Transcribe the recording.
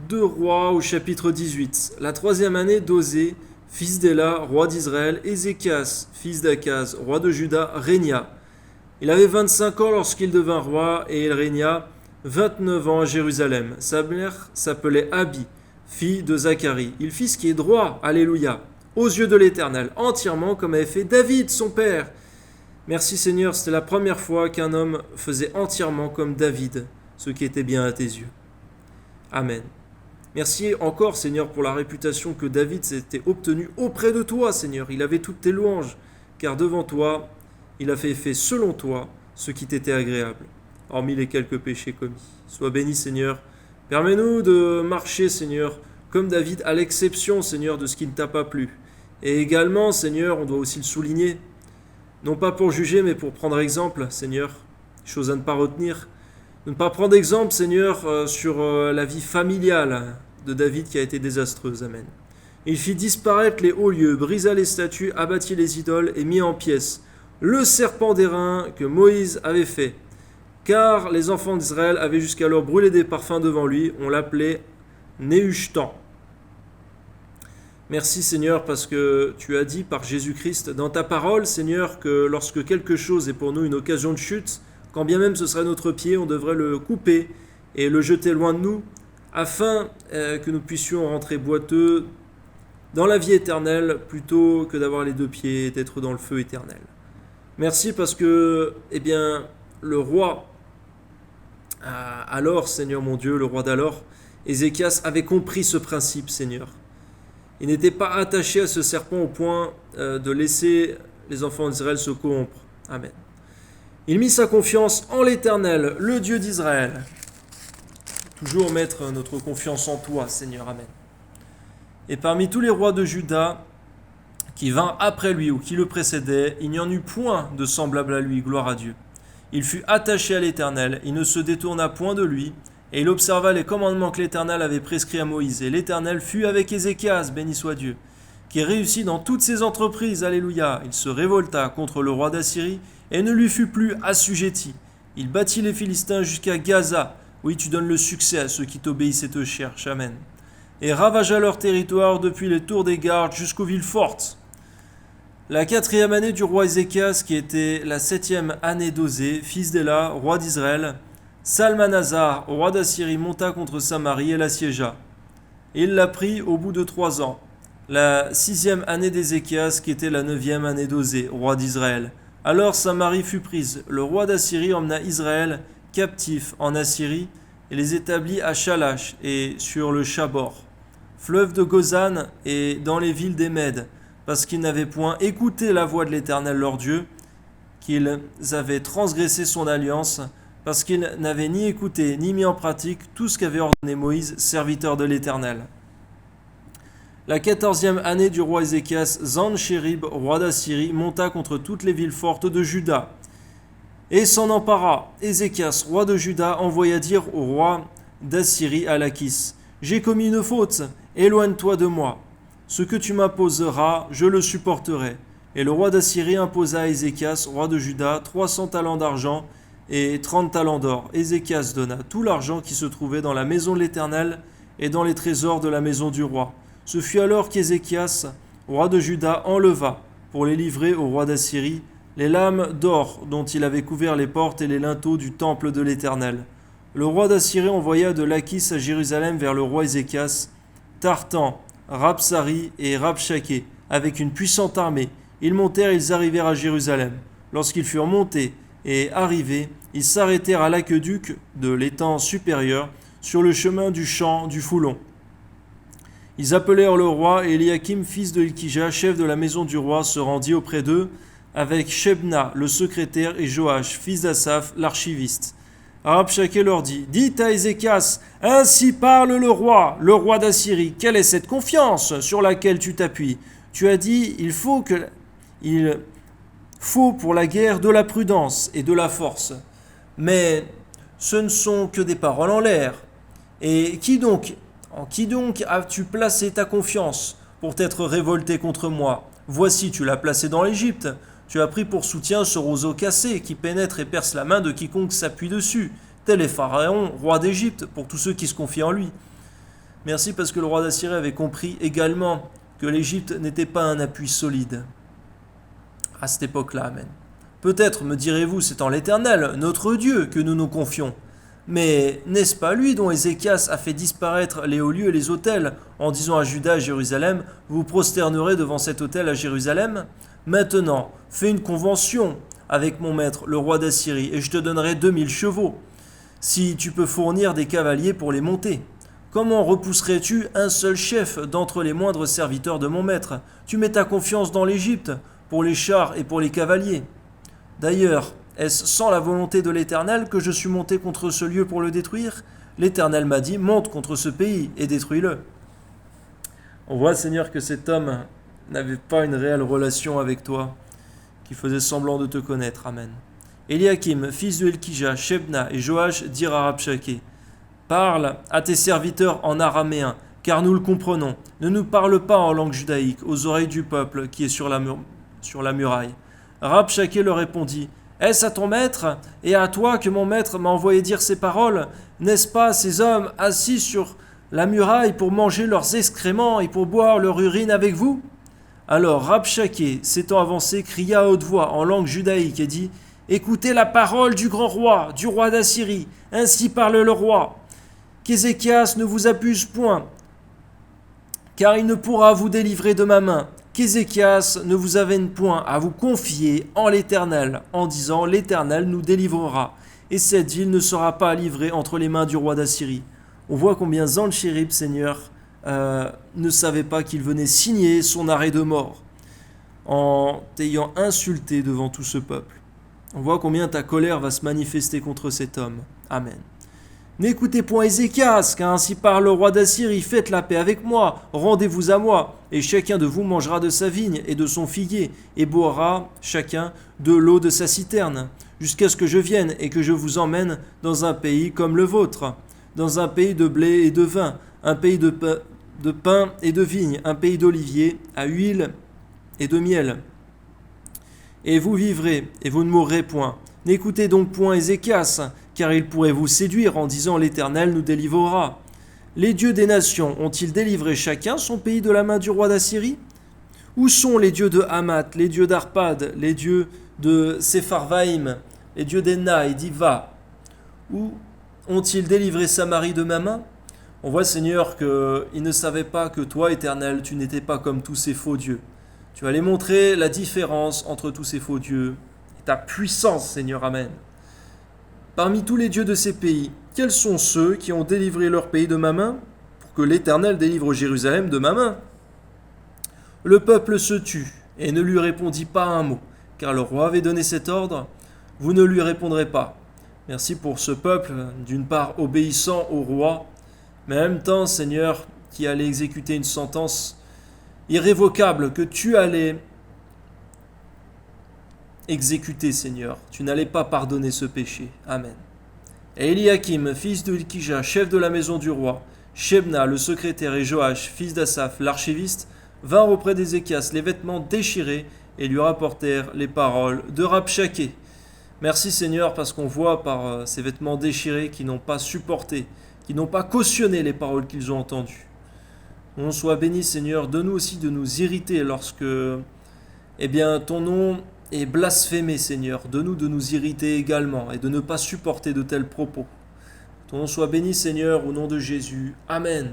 2 Rois au chapitre 18. La troisième année d'Osée, fils d'Éla, roi d'Israël, Ézéchias, fils d'Akaz, roi de Juda, régna. Il avait 25 ans lorsqu'il devint roi et il régna 29 ans à Jérusalem. Sa mère s'appelait Abi, fille de Zacharie. Il fit ce qui est droit, alléluia, aux yeux de l'Éternel, entièrement comme avait fait David, son père. Merci Seigneur, c'était la première fois qu'un homme faisait entièrement comme David, ce qui était bien à tes yeux. Amen. Merci encore Seigneur pour la réputation que David s'était obtenue auprès de toi Seigneur. Il avait toutes tes louanges, car devant toi, il a fait selon toi ce qui t'était agréable, hormis les quelques péchés commis. Sois béni Seigneur. Permets-nous de marcher Seigneur comme David, à l'exception Seigneur de ce qui ne t'a pas plu. Et également Seigneur, on doit aussi le souligner, non pas pour juger, mais pour prendre exemple, Seigneur, chose à ne pas retenir, de ne pas prendre exemple, Seigneur, sur la vie familiale de David qui a été désastreuse. Amen. Il fit disparaître les hauts lieux, brisa les statues, abattit les idoles et mit en pièces le serpent d'airain que Moïse avait fait. Car les enfants d'Israël avaient jusqu'alors brûlé des parfums devant lui, on l'appelait Néhushtan. Merci Seigneur parce que tu as dit par Jésus-Christ dans ta parole, Seigneur, que lorsque quelque chose est pour nous une occasion de chute, quand bien même ce serait notre pied, on devrait le couper et le jeter loin de nous, afin que nous puissions rentrer boiteux dans la vie éternelle plutôt que d'avoir les deux pieds et d'être dans le feu éternel. Merci parce que, le roi, alors, Seigneur mon Dieu, le roi d'alors, Ézéchias avait compris ce principe, Seigneur. Il n'était pas attaché à ce serpent au point de laisser les enfants d'Israël se corrompre. Amen. Il mit sa confiance en l'Éternel, le Dieu d'Israël. Toujours mettre notre confiance en toi, Seigneur. Amen. Et parmi tous les rois de Juda qui vinrent après lui ou qui le précédaient, il n'y en eut point de semblable à lui, gloire à Dieu. Il fut attaché à l'Éternel, il ne se détourna point de lui, et il observa les commandements que l'Éternel avait prescrits à Moïse. Et l'Éternel fut avec Ézéchias, béni soit Dieu, qui réussit dans toutes ses entreprises, alléluia. Il se révolta contre le roi d'Assyrie et ne lui fut plus assujetti. Il battit les Philistins jusqu'à Gaza. Oui, tu donnes le succès à ceux qui t'obéissent et te cherchent. Amen. Et ravagea leur territoire depuis les tours des gardes jusqu'aux villes fortes. La 4e année du roi Ézéchias, qui était la 7e année d'Osée, fils d'Éla, roi d'Israël, Salmanasar, roi d'Assyrie, monta contre Samarie et l'assiégea. Et il la prit au bout de 3 ans. La 6e année d'Ézéchias, qui était la 9e année d'Osée, roi d'Israël. Alors Samarie fut prise. Le roi d'Assyrie emmena Israël captif en Assyrie et les établit à Shalash et sur le Chabor, fleuve de Gozan et dans les villes des Mèdes, parce qu'ils n'avaient point écouté la voix de l'Éternel leur Dieu, qu'ils avaient transgressé son alliance, parce qu'ils n'avaient ni écouté ni mis en pratique tout ce qu'avait ordonné Moïse, serviteur de l'Éternel. La 14e année du roi Ézéchias, Sanchérib, roi d'Assyrie, monta contre toutes les villes fortes de Juda, et s'en empara. Ézéchias, roi de Juda, envoya dire au roi d'Assyrie à Lachis, « J'ai commis une faute, éloigne-toi de moi. Ce que tu m'imposeras, je le supporterai. » Et le roi d'Assyrie imposa à Ézéchias, roi de Juda, 300 talents d'argent et 30 talents d'or. Ézéchias donna tout l'argent qui se trouvait dans la maison de l'Éternel et dans les trésors de la maison du roi. Ce fut alors qu'Ézéchias, roi de Juda, enleva, pour les livrer au roi d'Assyrie, les lames d'or dont il avait couvert les portes et les linteaux du temple de l'Éternel. Le roi d'Assyrie envoya de Lachis à Jérusalem vers le roi Ézéchias, Tartan, Rabsari et Rabshaké, avec une puissante armée. Ils montèrent, ils arrivèrent à Jérusalem. Lorsqu'ils furent montés et arrivés, ils s'arrêtèrent à l'aqueduc de l'étang supérieur, sur le chemin du champ du Foulon. Ils appelèrent le roi, et Eliakim, fils de Hilkija, chef de la maison du roi, se rendit auprès d'eux, avec Shebna, le secrétaire, et Joach, fils d'Asaph, l'archiviste. Rabshaké leur dit, « Dites à Ézéchias, ainsi parle le roi d'Assyrie, quelle est cette confiance sur laquelle tu t'appuies? Tu as dit, il faut pour la guerre de la prudence et de la force. Mais ce ne sont que des paroles en l'air. Et en qui donc as-tu placé ta confiance pour t'être révolté contre moi? Voici, tu l'as placé dans l'Égypte. Tu as pris pour soutien ce roseau cassé qui pénètre et perce la main de quiconque s'appuie dessus. Tel est Pharaon, roi d'Égypte, pour tous ceux qui se confient en lui. Merci parce que le roi d'Assyrie avait compris également que l'Égypte n'était pas un appui solide. À cette époque-là, amen. Peut-être, me direz-vous, c'est en l'Éternel, notre Dieu, que nous nous confions. Mais n'est-ce pas lui dont Ézéchias a fait disparaître les hauts lieux et les autels, en disant à Juda et à Jérusalem, vous vous prosternerez devant cet autel à Jérusalem? Maintenant, fais une convention avec mon maître, le roi d'Assyrie, et je te donnerai 2000 chevaux, si tu peux fournir des cavaliers pour les monter. Comment repousserais-tu un seul chef d'entre les moindres serviteurs de mon maître? Tu mets ta confiance dans l'Égypte, pour les chars et pour les cavaliers. D'ailleurs, est-ce sans la volonté de l'Éternel que je suis monté contre ce lieu pour le détruire? L'Éternel m'a dit, monte contre ce pays et détruis-le. On voit, Seigneur, que cet homme n'avait pas une réelle relation avec toi, qui faisait semblant de te connaître. Amen. Eliakim, fils de Elkija, Shebna et Joach dirent à Rabshakeh, parle à tes serviteurs en araméen, car nous le comprenons. Ne nous parle pas en langue judaïque, aux oreilles du peuple qui est sur la muraille. Rabshakeh leur répondit, est-ce à ton maître et à toi que mon maître m'a envoyé dire ces paroles? N'est-ce pas ces hommes assis sur la muraille pour manger leurs excréments et pour boire leur urine avec vous? Alors Rabshakeh, s'étant avancé, cria à haute voix en langue judaïque et dit, écoutez la parole du grand roi, du roi d'Assyrie, ainsi parle le roi. Qu'Ézéchias ne vous abuse point, car il ne pourra vous délivrer de ma main. Qu'Ézéchias ne vous avène point à vous confier en l'Éternel, en disant, l'Éternel nous délivrera, et cette ville ne sera pas livrée entre les mains du roi d'Assyrie. On voit combien Sanchérib, Seigneur, ne savait pas qu'il venait signer son arrêt de mort, en t'ayant insulté devant tout ce peuple. On voit combien ta colère va se manifester contre cet homme. Amen. N'écoutez point Ézéchias, car ainsi parle le roi d'Assyrie, faites la paix avec moi, rendez-vous à moi, et chacun de vous mangera de sa vigne et de son figuier, et boira chacun de l'eau de sa citerne, jusqu'à ce que je vienne et que je vous emmène dans un pays comme le vôtre, dans un pays de blé et de vin, un pays de pain et de vigne, un pays d'oliviers, à huile et de miel. Et vous vivrez, et vous ne mourrez point. N'écoutez donc point Ézéchias, car il pourrait vous séduire en disant l'Éternel nous délivrera. Les dieux des nations ont-ils délivré chacun son pays de la main du roi d'Assyrie? Où sont les dieux de Hamath, les dieux d'Arpad, les dieux de Sepharvaïm, les dieux d'Enna et d'Iva? Où ont-ils délivré Samarie de ma main? On voit, Seigneur, qu'ils ne savaient pas que toi, Éternel, tu n'étais pas comme tous ces faux dieux. Tu vas les montrer la différence entre tous ces faux dieux et ta puissance, Seigneur. Amen. Parmi tous les dieux de ces pays, quels sont ceux qui ont délivré leur pays de ma main, pour que l'Éternel délivre Jérusalem de ma main? Le peuple se tut et ne lui répondit pas un mot, car le roi avait donné cet ordre, vous ne lui répondrez pas. Merci pour ce peuple, d'une part obéissant au roi, mais en même temps, Seigneur, qui allait exécuter une sentence irrévocable que tu allais exécuter, Seigneur. Tu n'allais pas pardonner ce péché. Amen. Et Eliakim, fils de Hilkija, chef de la maison du roi, Shebna, le secrétaire, et Joach, fils d'Asaph, l'archiviste, vinrent auprès d'Ézéchias, les vêtements déchirés, et lui rapportèrent les paroles de Rabshakeh. Merci, Seigneur, parce qu'on voit par ces vêtements déchirés qu'ils n'ont pas supporté, qu'ils n'ont pas cautionné les paroles qu'ils ont entendues. On soit béni, Seigneur, donne-nous aussi de nous irriter lorsque, ton nom est blasphémé, Seigneur. Donne-nous de nous irriter également et de ne pas supporter de tels propos. Ton nom soit béni, Seigneur, au nom de Jésus. Amen.